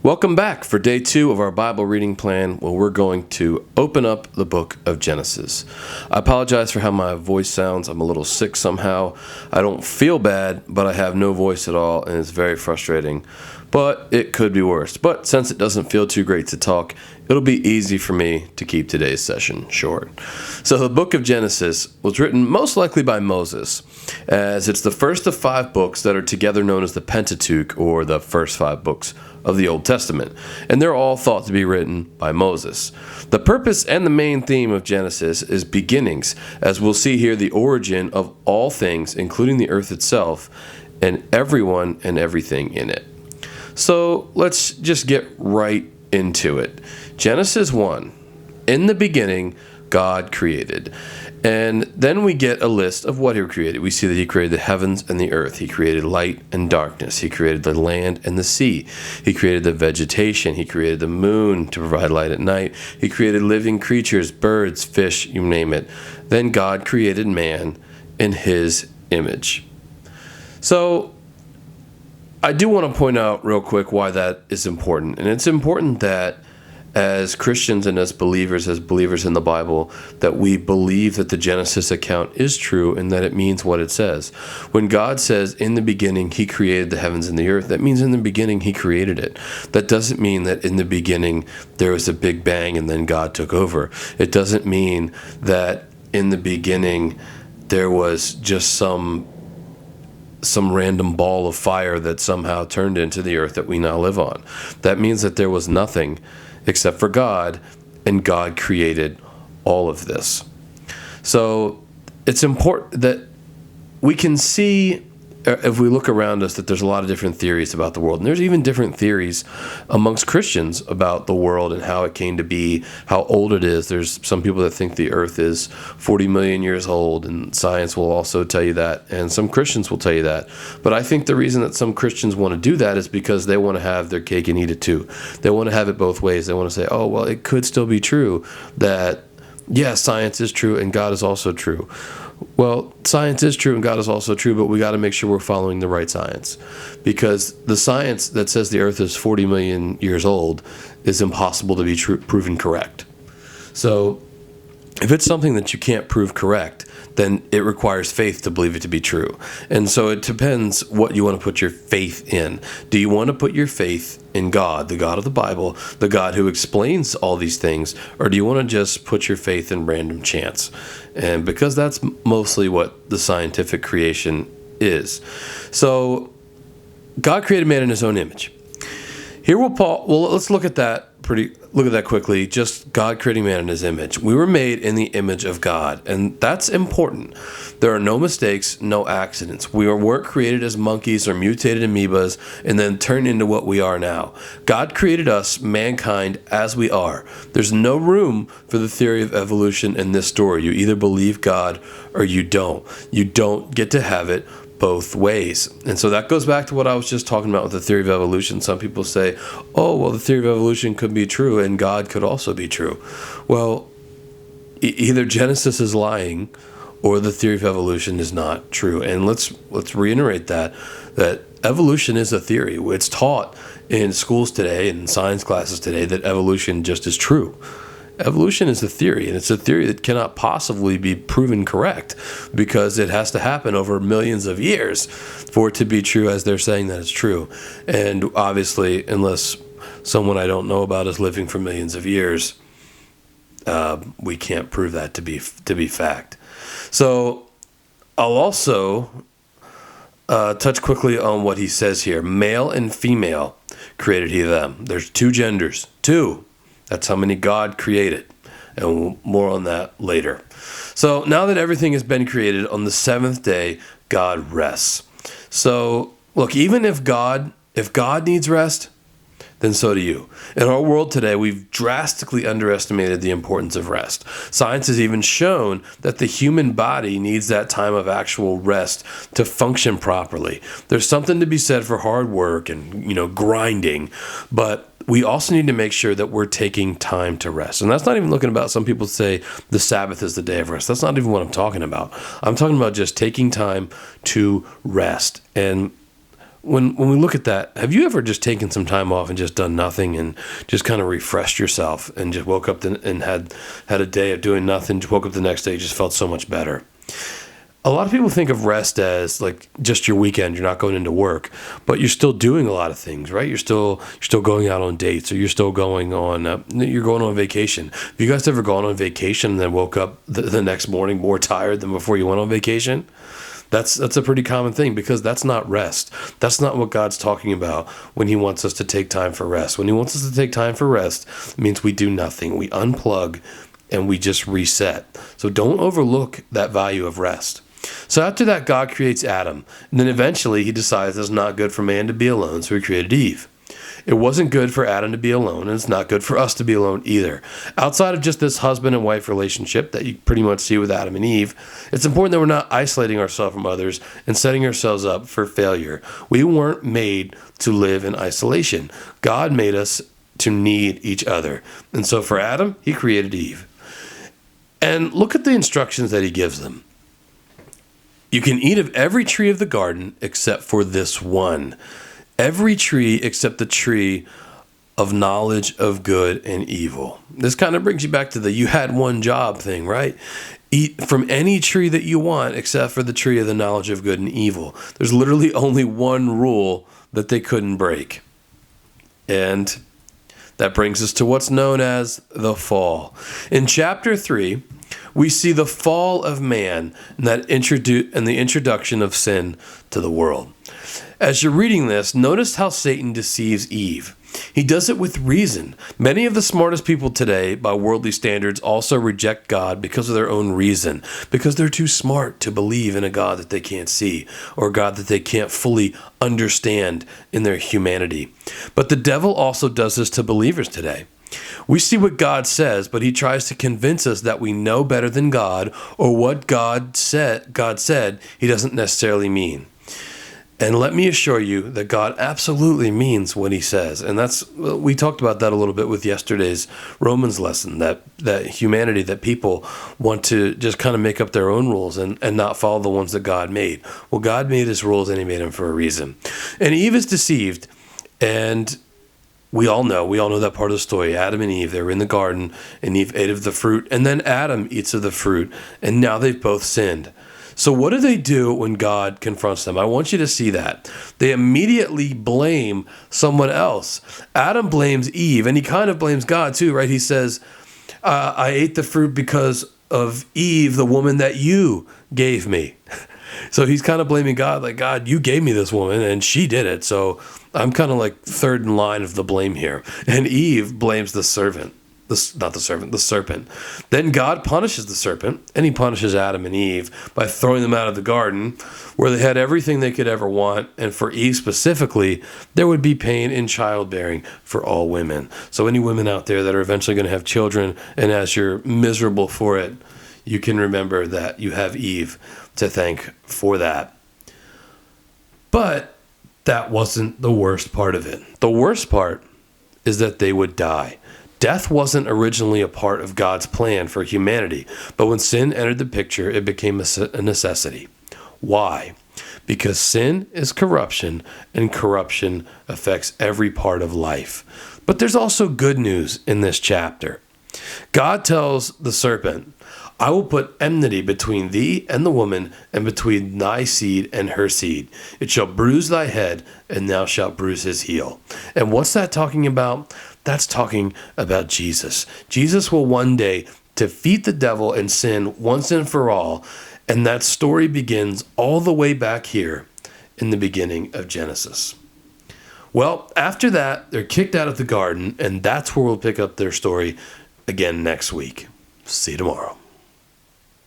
Welcome back for day 2 of our Bible reading plan, where we're going to open up the book of Genesis. I apologize for how my voice sounds. I'm a little sick somehow. I don't feel bad, but I have no voice at all, and it's very frustrating. But it could be worse. But since it doesn't feel too great to talk, it'll be easy for me to keep today's session short. So the book of Genesis was written most likely by Moses, as it's the first of 5 books that are together known as the Pentateuch, or the first 5 books of the Old Testament, and they're all thought to be written by Moses. The purpose and the main theme of Genesis is beginnings, as we'll see here the origin of all things, including the earth itself, and everyone and everything in it. So let's just get right into it. Genesis 1. In the beginning, God created. And then we get a list of what he created. We see that he created the heavens and the earth. He created light and darkness. He created the land and the sea. He created the vegetation. He created the moon to provide light at night. He created living creatures, birds, fish, you name it. Then God created man in his image. So I do want to point out real quick why that is important. And it's important that as Christians and as believers in the Bible, that we believe that the Genesis account is true and that it means what it says. When God says, in the beginning, he created the heavens and the earth, that means in the beginning, he created it. That doesn't mean that in the beginning, there was a big bang and then God took over. It doesn't mean that in the beginning, there was just some random ball of fire that somehow turned into the earth that we now live on. That means that there was nothing except for God, and God created all of this. So it's important that we can see, if we look around us, that there's a lot of different theories about the world. And there's even different theories amongst Christians about the world and how it came to be, how old it is. There's some people that think the earth is 40 million years old, and science will also tell you that, and some Christians will tell you that. But I think the reason that some Christians want to do that is because they want to have their cake and eat it too. They want to have it both ways. They want to say, oh, well, it could still be true that, yeah, science is true and God is also true. Well, science is true and God is also true, but we got to make sure we're following the right science, because the science that says the earth is 40 million years old is impossible to be proven correct. So if it's something that you can't prove correct, then it requires faith to believe it to be true. And so it depends what you want to put your faith in. Do you want to put your faith in God, the God of the Bible, the God who explains all these things, or do you want to just put your faith in random chance? And because that's mostly what the scientific creation is. So God created man in his own image. Here let's look at that quickly. Just God creating man in his image. We were made in the image of God, and that's important. There are no mistakes, no accidents. We weren't created as monkeys or mutated amoebas and then turned into what we are now. God created us, mankind, as we are. There's no room for the theory of evolution in this story. You either believe God or you don't. You don't get to have it both ways. And so that goes back to what I was just talking about with the theory of evolution. Some people say, oh, well, the theory of evolution could be true and God could also be true. Well, either Genesis is lying or the theory of evolution is not true. And let's reiterate that evolution is a theory. It's taught in schools today and in science classes today that evolution just is true. Evolution is a theory, and it's a theory that cannot possibly be proven correct because it has to happen over millions of years for it to be true as they're saying that it's true. And obviously, unless someone I don't know about is living for millions of years, we can't prove that to be fact. So I'll also touch quickly on what he says here. Male and female created he them. There's 2 genders. 2. That's how many God created, and more on that later. So now that everything has been created, on the 7th day, God rests. So look, even if God needs rest, then so do you. In our world today, we've drastically underestimated the importance of rest. Science has even shown that the human body needs that time of actual rest to function properly. There's something to be said for hard work and, grinding, but we also need to make sure that we're taking time to rest. And that's not even looking about, some people say the Sabbath is the day of rest. That's not even what I'm talking about. I'm talking about just taking time to rest. And when we look at that, have you ever just taken some time off and just done nothing and just kind of refreshed yourself and just woke up and had a day of doing nothing, just woke up the next day, just felt so much better? A lot of people think of rest as like just your weekend. You're not going into work, but you're still doing a lot of things, right? You're still going out on dates, or you're still going on vacation. Have you guys ever gone on vacation and then woke up the next morning more tired than before you went on vacation? That's a pretty common thing, because that's not rest. That's not what God's talking about when he wants us to take time for rest. When he wants us to take time for rest, it means we do nothing. We unplug and we just reset. So don't overlook that value of rest. So after that, God creates Adam, and then eventually he decides it's not good for man to be alone, so he created Eve. It wasn't good for Adam to be alone, and it's not good for us to be alone either. Outside of just this husband and wife relationship that you pretty much see with Adam and Eve, it's important that we're not isolating ourselves from others and setting ourselves up for failure. We weren't made to live in isolation. God made us to need each other. And so for Adam, he created Eve. And look at the instructions that he gives them. You can eat of every tree of the garden except for this one. Every tree except the tree of knowledge of good and evil. This kind of brings you back to the you had one job thing, right? Eat from any tree that you want except for the tree of the knowledge of good and evil. There's literally only one rule that they couldn't break. And that brings us to what's known as the fall. In chapter 3, we see the fall of man and the introduction of sin to the world. As you're reading this, notice how Satan deceives Eve. He does it with reason. Many of the smartest people today, by worldly standards, also reject God because of their own reason, because they're too smart to believe in a God that they can't see, or a God that they can't fully understand in their humanity. But the devil also does this to believers today. We see what God says, but he tries to convince us that we know better than God, or what God said he doesn't necessarily mean. And let me assure you that God absolutely means what he says. And we talked about that a little bit with yesterday's Romans lesson, that humanity, that people want to just kind of make up their own rules and not follow the ones that God made. Well, God made his rules and he made them for a reason. And Eve is deceived, and we all know that part of the story. Adam and Eve, they were in the garden, and Eve ate of the fruit, and then Adam eats of the fruit, and now they've both sinned. So what do they do when God confronts them? I want you to see that. They immediately blame someone else. Adam blames Eve, and he kind of blames God too, right? He says, I ate the fruit because of Eve, the woman that you gave me. So he's kind of blaming God, like, God, you gave me this woman, and she did it. So I'm kind of like third in line of the blame here. And Eve blames the serpent. The serpent. Then God punishes the serpent, and he punishes Adam and Eve by throwing them out of the garden where they had everything they could ever want. And for Eve specifically, there would be pain in childbearing for all women. So any women out there that are eventually going to have children, and as you're miserable for it, you can remember that you have Eve to thank for that. But that wasn't the worst part of it. The worst part is that they would die. Death wasn't originally a part of God's plan for humanity, but when sin entered the picture, it became a necessity. Why? Because sin is corruption, and corruption affects every part of life. But there's also good news in this chapter. God tells the serpent, I will put enmity between thee and the woman, and between thy seed and her seed. It shall bruise thy head, and thou shalt bruise his heel. And what's that talking about? That's talking about Jesus. Jesus will one day defeat the devil and sin once and for all. And that story begins all the way back here in the beginning of Genesis. Well, after that, they're kicked out of the garden, and that's where we'll pick up their story again next week. See you tomorrow.